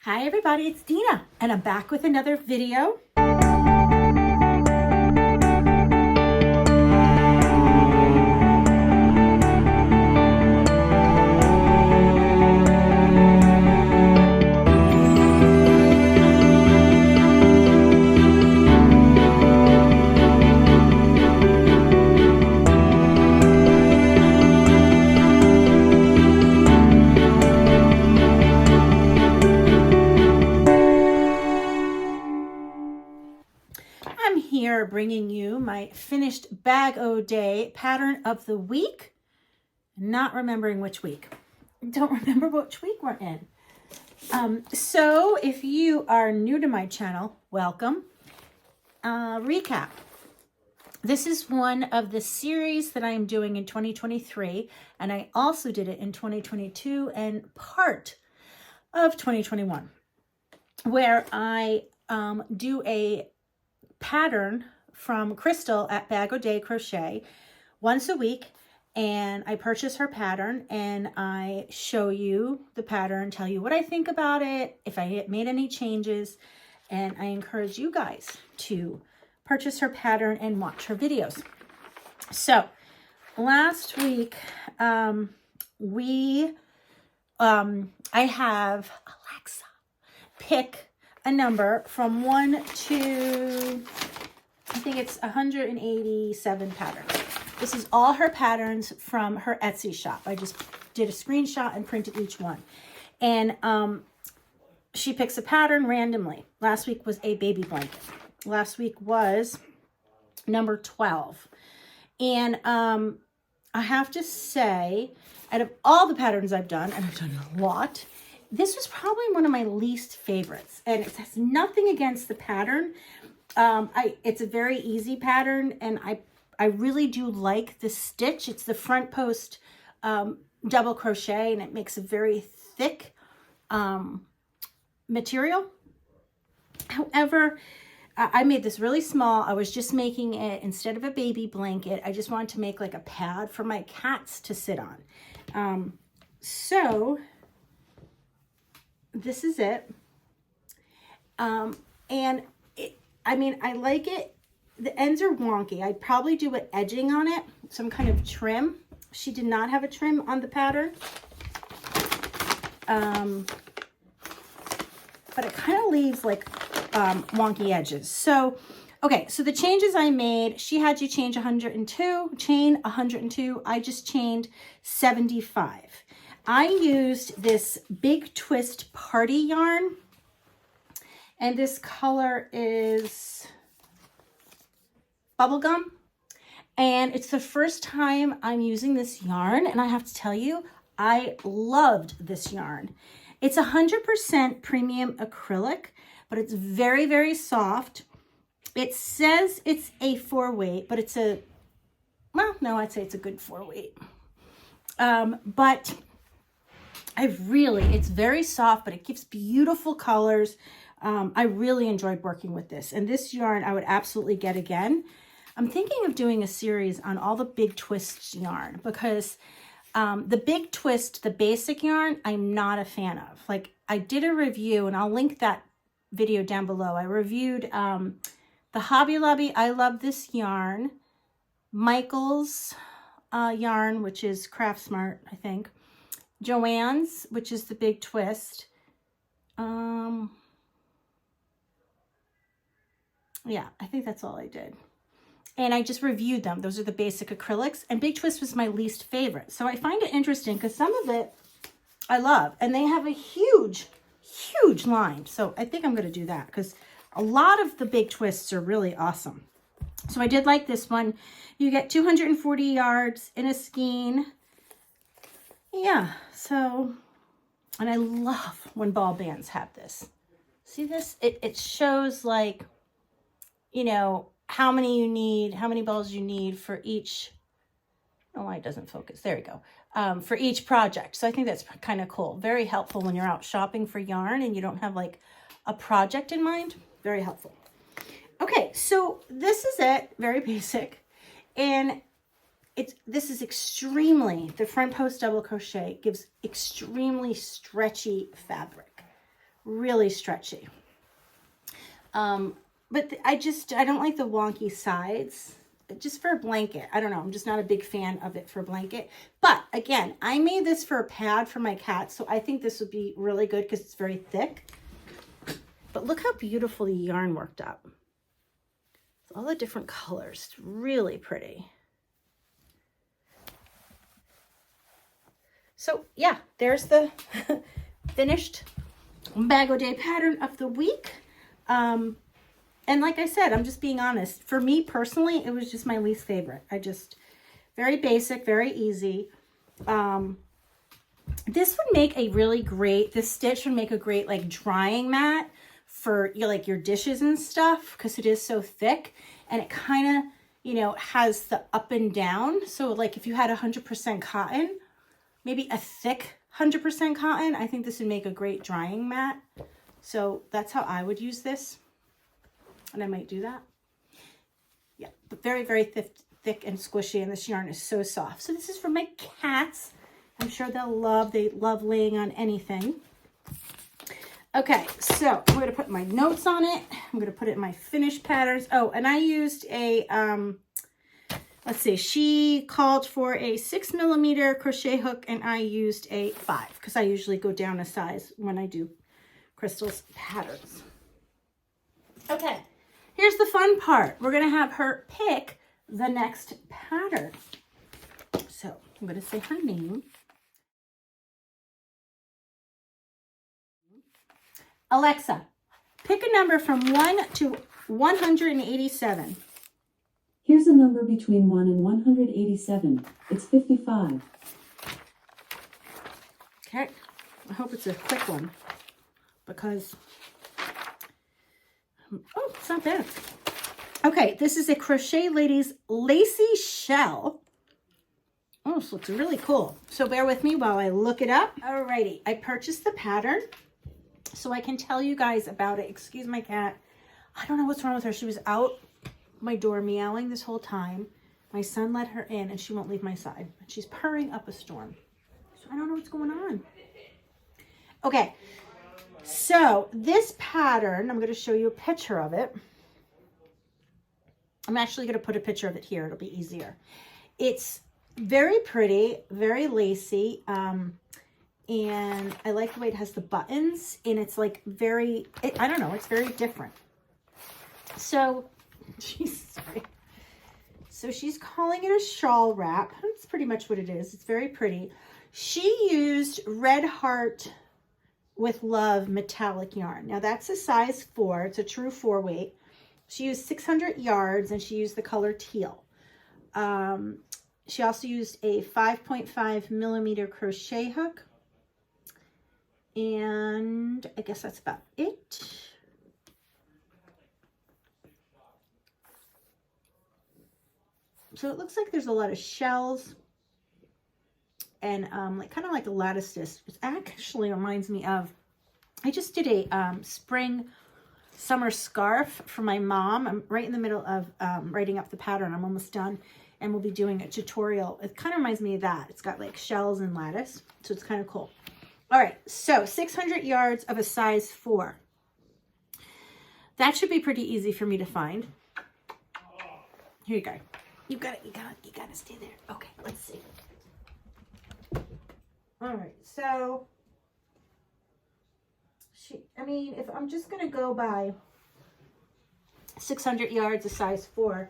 Hi everybody, it's Dina and I'm back with another video. I'm here bringing you my finished Bag-O-Day pattern of the week. Not remembering which week. Don't remember which week we're in. So if you are new to my channel, welcome. Recap. This is one of the series that I am doing in 2023, and I also did it in 2022 and part of 2021, where I do a pattern from Crystal at Bag-O-Day Crochet once a week, and I purchase her pattern and I show you the pattern, tell you what I think about it, if I made any changes, and I encourage you guys to purchase her pattern and watch her videos. So last week I have Alexa pick a number from 1 to, I think it's 187 patterns. This is all her patterns from her Etsy shop. I just did a screenshot and printed each one. And she picks a pattern randomly. Last week was a baby blanket. Last week was number 12. And I have to say, out of all the patterns I've done, and I've done a lot, this was probably one of my least favorites, and it has nothing against the pattern. It's a very easy pattern, and I really do like the stitch. It's the front post double crochet, and it makes a very thick material. However, I made this really small. I was just making it, instead of a baby blanket, I just wanted to make like a pad for my cats to sit on. So this is it. And I mean, I like it. The ends are wonky. I'd probably do an edging on it, some kind of trim. She did not have a trim on the pattern. But it kind of leaves like wonky edges. So, okay, so the changes I made, she had you chain 102. I just chained 75. I used this Big Twist Party yarn, and this color is bubblegum, and it's the first time I'm using this yarn, and I have to tell you, I loved this yarn. It's 100% premium acrylic, but it's very, very soft. It says it's a 4-weight, but it's a, well, no, I'd say it's a good 4-weight. But it's very soft, but it gives beautiful colors. I really enjoyed working with this. And this yarn I would absolutely get again. I'm thinking of doing a series on all the Big Twist yarn, because the Big Twist, the basic yarn, I'm not a fan of. Like, I did a review, and I'll link that video down below. I reviewed the Hobby Lobby I Love This Yarn, Michael's yarn, which is Craft Smart, I think, Joann's, which is the Big Twist. Yeah, I think that's all I did. And I just reviewed them. Those are the basic acrylics. And Big Twist was my least favorite. So I find it interesting because some of it I love. And they have a huge, huge line. So I think I'm going to do that because a lot of the Big Twists are really awesome. So I did like this one. You get 240 yards in a skein. Yeah, so, and I love when ball bands have this. See this? It shows, like, you know, how many balls you need for each. Oh, why it doesn't focus. There we go. For each project. So I think that's kind of cool. Very helpful when you're out shopping for yarn and you don't have like a project in mind. Very helpful. Okay, so this is it. Very basic. And this is extremely, the front post double crochet gives extremely stretchy fabric. really stretchy. But I don't like the wonky sides. Just for a blanket. I don't know. I'm just not a big fan of it for a blanket. But again, I made this for a pad for my cat. So I think this would be really good because it's very thick. But look how beautiful the yarn worked up. All the different colors. It's really pretty. So yeah, there's the finished Bag O' Day pattern of the week. And like I said, I'm just being honest. For me personally, it was just my least favorite. Very basic, very easy. This would make a really great, this stitch would make a great like drying mat for like your dishes and stuff, because it is so thick and it kind of, you know, has the up and down. So like if you had 100% cotton, maybe a thick 100% cotton, I think this would make a great drying mat. So that's how I would use this. And I might do that. Yeah, but very, very thick and squishy, and this yarn is so soft. So this is for my cats. I'm sure they love laying on anything. Okay, so I'm going to put my notes on it. I'm going to put it in my finished patterns. Oh, and I used a, let's see, she called for a 6mm crochet hook, and I used a 5, because I usually go down a size when I do Crystal's patterns. Okay. Here's the fun part. We're going to have her pick the next pattern. So I'm going to say her name. Alexa, pick a number from 1 to 187. Here's a number between 1 and 187. It's 55. Okay. I hope it's a quick one, because oh, it's not bad. Okay, this is a Crochet Ladies Lacy Shell. Oh, this looks really cool. So bear with me while I look it up. Alrighty, I purchased the pattern so I can tell you guys about it. Excuse my cat. I don't know what's wrong with her. She was out my door meowing this whole time. My son let her in and she won't leave my side. She's purring up a storm. So I don't know what's going on. Okay. So this pattern, I'm going to show you a picture of it. I'm actually going to put a picture of it here. It'll be easier. It's very pretty, very lacy. And I like the way it has the buttons, and it's like I don't know, it's very different. So she's calling it a shawl wrap. That's pretty much what it is. It's very pretty. She used Red Heart with Love metallic yarn. Now that's a size 4. It's a true 4 weight. She used 600 yards and she used the color teal. She also used a 5.5mm crochet hook. And I guess that's about it. So it looks like there's a lot of shells and like kind of like a lattice disc. It actually reminds me of, I just did a spring summer scarf for my mom. I'm right in the middle of writing up the pattern. I'm almost done, and we'll be doing a tutorial. It kind of reminds me of that. It's got like shells and lattice, so it's kind of cool. All right, so 600 yards of a size 4. That should be pretty easy for me to find. Here you go. You gotta stay there. Okay, let's see. All right, so if I'm just gonna go by 600 yards, a size 4,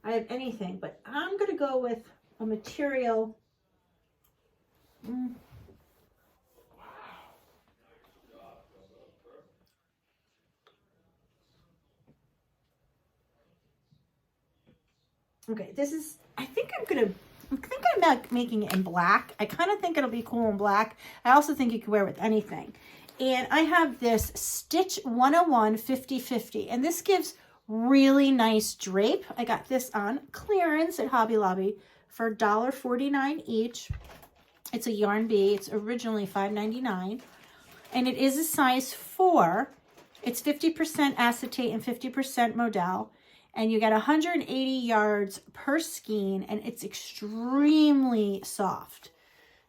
I have anything, but I'm gonna go with a material. Okay, this is, I think I'm making it in black. I kind of think it'll be cool in black. I also think you can wear it with anything. And I have this Stitch 101 50/50, and this gives really nice drape. I got this on clearance at Hobby Lobby for $1.49 each. It's a yarn bee. It's originally $5.99, and it is a size 4. It's 50% acetate and 50% modal. And you get 180 yards per skein, and it's extremely soft.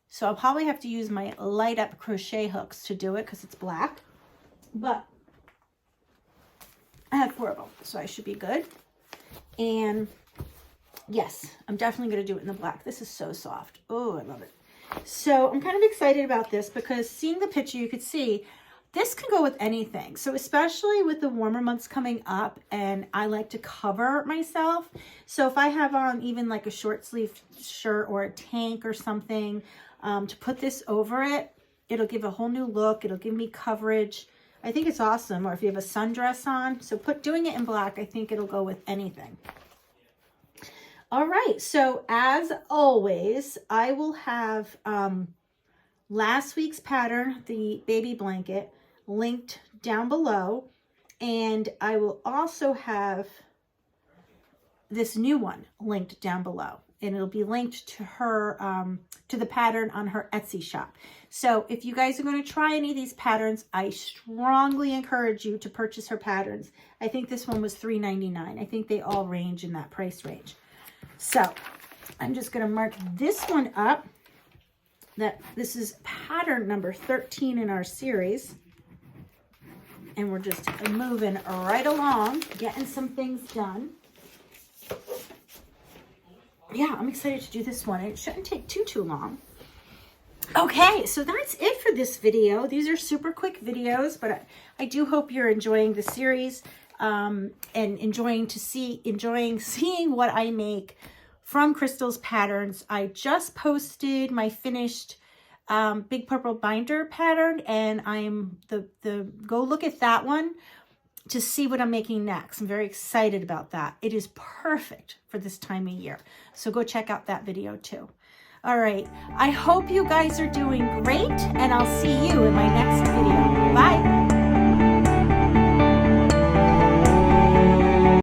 So I'll probably have to use my light up crochet hooks to do it because it's black. but I have 4 of them, so I should be good. And yes, I'm definitely going to do it in the black. This is so soft. Oh, I love it. So I'm kind of excited about this because seeing the picture, you could see this can go with anything. So especially with the warmer months coming up, and I like to cover myself. So if I have on even like a short sleeve shirt or a tank or something, to put this over it, it'll give a whole new look. It'll give me coverage. I think it's awesome. Or if you have a sundress on, so doing it in black, I think it'll go with anything. All right, so as always, I will have last week's pattern, the baby blanket, linked down below, and I will also have this new one linked down below, and it'll be linked to her, to the pattern on her Etsy shop. So if you guys are going to try any of these patterns, I strongly encourage you to purchase her patterns. I think this one was $3.99. I think they all range in that price range. So I'm just going to mark this one up, that this is pattern number 13 in our series. And we're just moving right along, getting some things done. Yeah, I'm excited to do this one. It shouldn't take too long. Okay, so that's it for this video. These are super quick videos, but I do hope you're enjoying the series and enjoying seeing what I make from Crystal's patterns. I just posted my finished Big Purple binder pattern, and I'm go look at that one to see what I'm making next. I'm very excited about that. It is perfect for this time of year. So go check out that video too. All right. I hope you guys are doing great, and I'll see you in my next video. Bye.